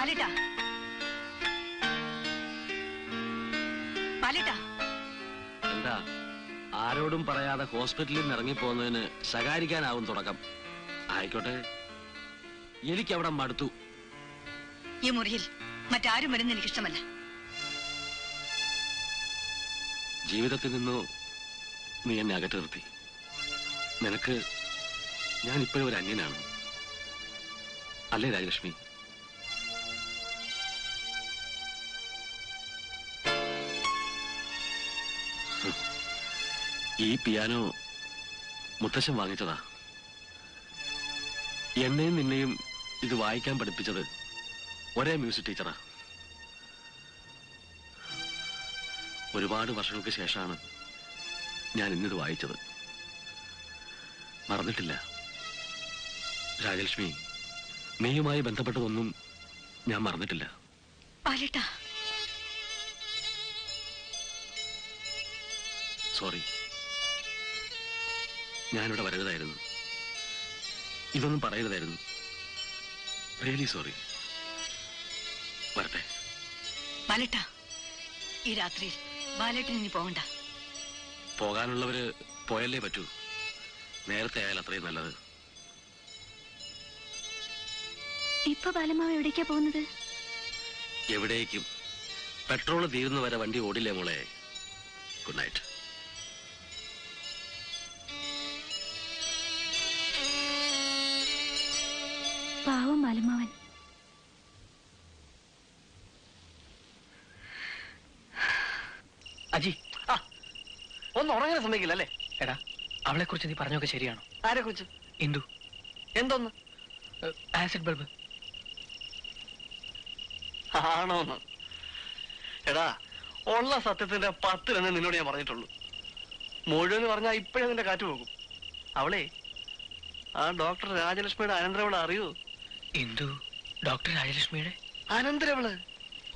ബാലേട്ടാ, ബാലേട്ടാ. എന്താ ആരോടും പറയാതെ ഹോസ്പിറ്റലിൽ നിന്ന് ഇറങ്ങിപ്പോകുന്നതിന് ശകാരിക്കാനാവും തുടക്കം. ആയിക്കോട്ടെ, എനിക്കവിടെ മടുത്തു. ഈ മുറിയിൽ മറ്റാരും വരുന്ന എനിക്കിഷ്ടമല്ല. ജീവിതത്തിൽ നിന്നോ നീ എന്നെ അകറ്റി നിർത്തി. നിനക്ക് ഞാൻ ഇപ്പോഴും ഒരു അന്യനാണ്, അല്ലേ രാജലക്ഷ്മി? ഈ പിയാനോ മുത്തശ്ശൻ വാങ്ങിച്ചതാ. എന്നെയും നിന്നെയും ഇത് വായിക്കാൻ പഠിപ്പിച്ചത് ഒരേ മ്യൂസിക് ടീച്ചറാ. ഒരുപാട് വർഷങ്ങൾക്ക് ശേഷമാണ് ഞാൻ ഇന്നിത് വായിച്ചത്. മറന്നിട്ടില്ല രാജലക്ഷ്മി, നീയുമായി ബന്ധപ്പെട്ടതൊന്നും ഞാൻ മറന്നിട്ടില്ല. സോറി, ഞാനിവിടെ വരരുതായിരുന്നു. ഇതൊന്നും പറയരുതായിരുന്നു. Really sorry. വരട്ടെ. ബാലേട്ടാ, ഈ രാത്രിയിൽ ബാലേട്ടൻ ഇനി പോകണ്ട. പോകാനുള്ളവര് പോയല്ലേ പറ്റൂ. നേരത്തെ ആയാൽ അത്രയും നല്ലത്. ഇപ്പൊ ബാലമാവ് എവിടേക്കാ പോകുന്നത്? എവിടേക്കും. പെട്രോൾ തീരുന്നവരെ വണ്ടി ഓടില്ലേ മോളെ. Good night. പാവം ബാലമാവൻ. അജി, ഒന്ന് ഉറങ്ങാൻ സമ്മതിക്കില്ല അല്ലേ? എടാ, അവളെ കുറിച്ച് നീ പറഞ്ഞൊക്കെ ശരിയാണോ? ആരെ കുറിച്ച്? ഇന്ദു. എന്തോന്ന്? ആസിഡ് ബൾബ് ആണോന്ന്? എടാ, ഉള്ള സത്യത്തിന്റെ 10 നിന്നോട് ഞാൻ പറഞ്ഞിട്ടുള്ളൂ. മുഴുവൻ പറഞ്ഞാൽ ഇപ്പോഴേ നിന്റെ കാറ്റ് പോകും. അവളെ ആ ഡോക്ടർ രാജലക്ഷ്മിയുടെ അനന്തരവളെ അറിയൂ? ഇന്ദു ഡോക്ടർ രാജലക്ഷ്മിയുടെ അനന്തരവള്.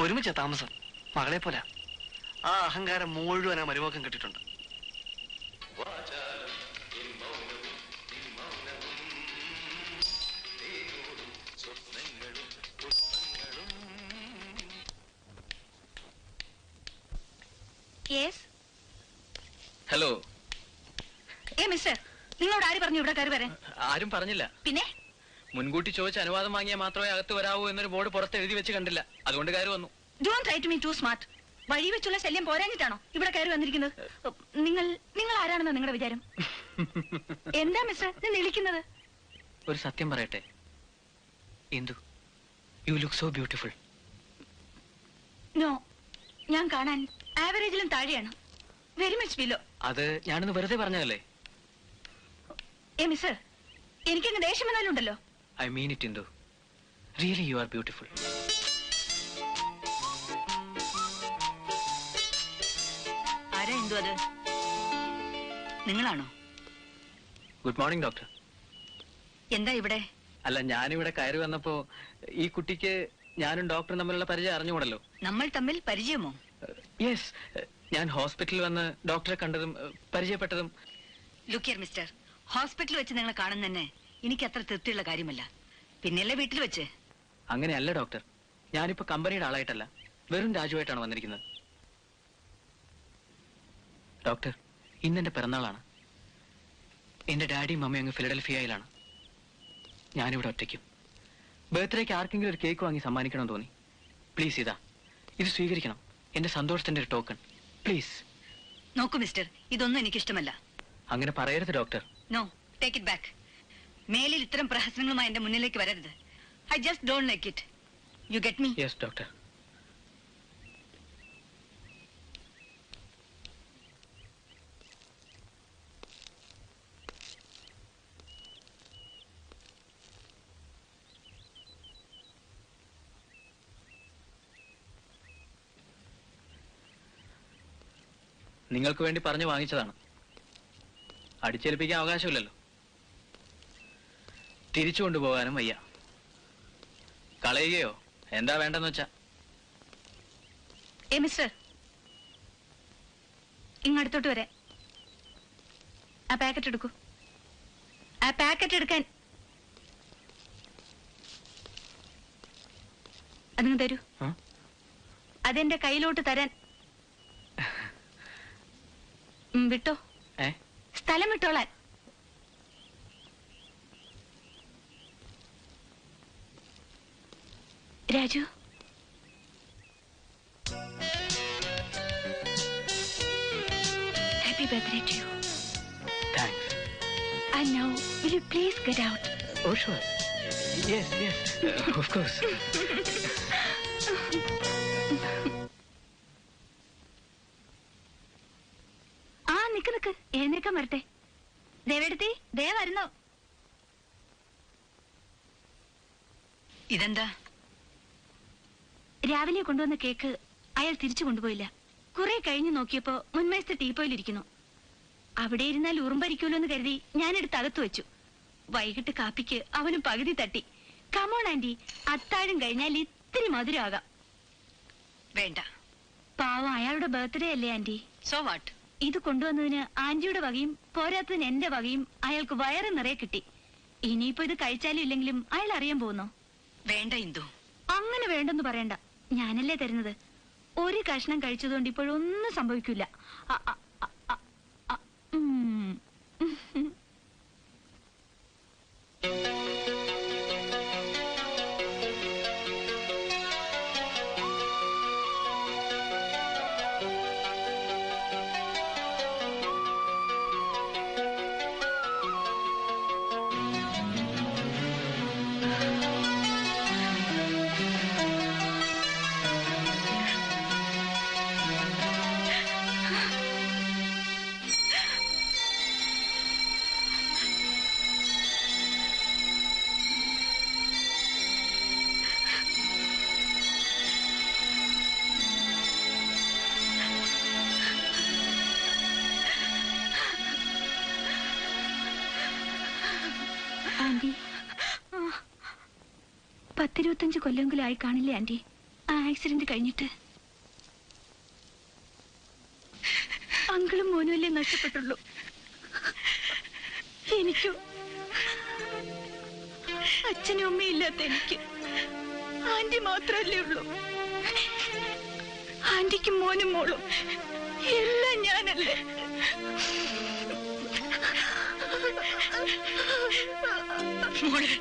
ഒരുമിച്ച താമസം, മകളെ പോലെ. ആ അഹങ്കാരം മുഴുവൻ ആ മരുമക്കം കിട്ടിയിട്ടുണ്ട്. ഹലോ. മിസ്റ്റർ, നിങ്ങളോട് ആര് പറഞ്ഞു ഇവിടെ കയറി വരാൻ? ആരും പറഞ്ഞില്ല. പിന്നെ മുൻകൂട്ടി ചോദിച്ച് അനുവാദം വാങ്ങിയാൽ മാത്രമേ അകത്ത് വരാവൂ എന്നൊരു ബോർഡ് പുറത്ത് എഴുതി വെച്ച് കണ്ടില്ല. അതുകൊണ്ട് കയറി വന്നു. Don't try to me to smart. വഴി വെച്ചുള്ള ശല്യം പോരാഞ്ഞിട്ടാണോ ഇവിടെ കയറി വന്നിരിക്കുന്നത്? നിങ്ങൾ ആരാണെന്നോ നിങ്ങളുടെ വിചാരം? എന്താ മിസ്റ്റർ വിളിക്കുന്നത്? ഒരു സത്യം പറയട്ടെ Indu, you look so beautiful. No, ഞാൻ കാണാൻ ആവറേജിലും താഴെയാണ്. Very much below. അത് ഞാനൊന്ന് വെറുതെ പറഞ്ഞതല്ലേ. മിസ്റ്റർ, എനിക്കങ്ങ് ദേഷ്യം വന്നാലുണ്ടല്ലോ. I mean it Indu. Really you are beautiful. ആരാ ഇന്ദു അത്? നിങ്ങളാണോ? Good morning doctor. എന്താ ഇവിടെ? അല്ല, ഞാനിവിടെ കയറി വന്നപ്പോ ഈ കുട്ടിക്ക് ഞാനും ഡോക്ടറും തമ്മിലുള്ള പരിചയം അറിഞ്ഞുകൂടല്ലോ. നമ്മൾ തമ്മിൽ പരിചയമോ? യെസ്, ഞാൻ ഹോസ്പിറ്റലിൽ വന്ന് ഡോക്ടറെ കണ്ടതും പരിചയപ്പെട്ടതും. ലുക്ക് ഹിയർ മിസ്റ്റർ, ഹോസ്പിറ്റലിൽ വെച്ച് നിങ്ങളെ കാണുന്ന തന്നെ എനിക്ക് അത്ര തൃപ്തിയുള്ള കാര്യമല്ല. പിന്നെയല്ലേ വീട്ടിൽ വെച്ച്? അങ്ങനെയല്ല ഡോക്ടർ, ഞാനിപ്പോ കമ്പനിയുടെ ആളായിട്ടല്ല, വെറും രാജുവായിട്ടാണ് വന്നിരിക്കുന്നത്. ഡോക്ടർ, ഇന്നെന്റെ പിറന്നാളാണ്. എന്റെ ഡാഡിയും മമ്മയും അങ്ങ് ഫിലഡൽഫിയയിലാണ്. ഞാനിവിടെ ഒറ്റയ്ക്കും. ബർത്ത്ഡേക്ക് ആർക്കെങ്കിലും ഒരു കേക്ക് വാങ്ങി സമ്മാനിക്കണം തോന്നി. പ്ലീസ് ഇതാ, ഇത് സ്വീകരിക്കണം. എന്റെ സന്തോഷത്തിന്റെ ഒരു ടോക്കൺ പ്ലീസ്. നോക്കൂ മിസ്റ്റർ, ഇതൊന്നും എനിക്കിഷ്ടമല്ല. അങ്ങനെ പറയരുത് doctor. No, take it back. മേലിൽ ഇത്തരം പ്രഹസനങ്ങളുമായി എന്റെ മുന്നിലേക്ക് വരരുത്. I just don't like it. You get me? Yes doctor. നിങ്ങൾക്ക് വേണ്ടി പറഞ്ഞു വാങ്ങിച്ചതാണ്. അടിച്ചേൽപ്പിക്കാൻ അവകാശമില്ലല്ലോ. തിരിച്ചു കൊണ്ടുപോകാനും വയ്യ. കളയുകയോ എന്താ വേണ്ടെന്ന് വെച്ചാ. മിസ്റ്റർ, ഇങ്ങടുത്തോട്ട് വരെ. ആ പാക്കറ്റ് എടുക്കൂ. ആ പാക്കറ്റ് എടുക്കാൻ. അതിന് തരൂ. അതെന്റെ കയ്യിലോട്ട് തരാൻ. വിട്ടോ, സ്ഥലം വിട്ടോളാൻ. Raju, happy birthday to you. Thanks. And now, will you please get out? Oh, sure. Yes, of course. ആ നിക്ക് എഴുന്നേക്കാൻ വരട്ടെ. ദേവേടത്തി, ദേ വരുന്നോ. ഇതെന്താ? രാവിലെ കൊണ്ടുവന്ന കേക്ക് അയാൾ തിരിച്ചു കൊണ്ടുപോയില്ല. കുറെ കഴിഞ്ഞു നോക്കിയപ്പോ മുൻവശത്തെ ടീപ്പോയിലിരിക്കുന്നു. അവിടെ ഇരുന്നാൽ ഉറുമ്പരിക്കൂലോ എന്ന് കരുതി ഞാനെടുത്ത് അകത്തു വെച്ചു. വൈകിട്ട് കാപ്പിക്ക് അവനും പകുതി തട്ടി. കമോൺ ആന്റി, അത്താഴം കഴിഞ്ഞാൽ ഇത്തിരി മധുരമാകാം. വേണ്ട. പാവം, അയാളുടെ ബർത്ത്ഡേ അല്ലേ ആന്റി. So what? ഇത് കൊണ്ടുവന്നതിന് ആന്റിയുടെ വകയും പോരാത്തതിന് എന്റെ വകയും അയാൾക്ക് വയറ് നിറയെ കിട്ടി. ഇനിയിപ്പോ ഇത് കഴിച്ചാലും ഇല്ലെങ്കിലും അയാൾ അറിയാൻ പോകുന്നോ? വേണ്ട ഇന്ദു. അങ്ങനെ വേണ്ടെന്ന് പറയണ്ട. ഞാനല്ലേ തരുന്നത്. ഒരു കഷ്ണം കഴിച്ചതുകൊണ്ട് ഇപ്പോഴൊന്നും സംഭവിക്കില്ല. ആന്റി, 10-25 കൊല്ലമെങ്കിലും ആയി കാണില്ലേ ആന്റി ആ ആക്സിഡന്റ് കഴിഞ്ഞിട്ട്? അങ്കിളും മോനുമല്ലേ നഷ്ടപ്പെട്ടുള്ളൂ. എനിക്കും അച്ഛനും അമ്മയും ഇല്ലാത്ത എനിക്ക് ആന്റി മാത്രല്ലേ ഉള്ളൂ. ആന്റിക്കും മോനും മോളും എല്ലാം ഞാനല്ലേ. മോളെ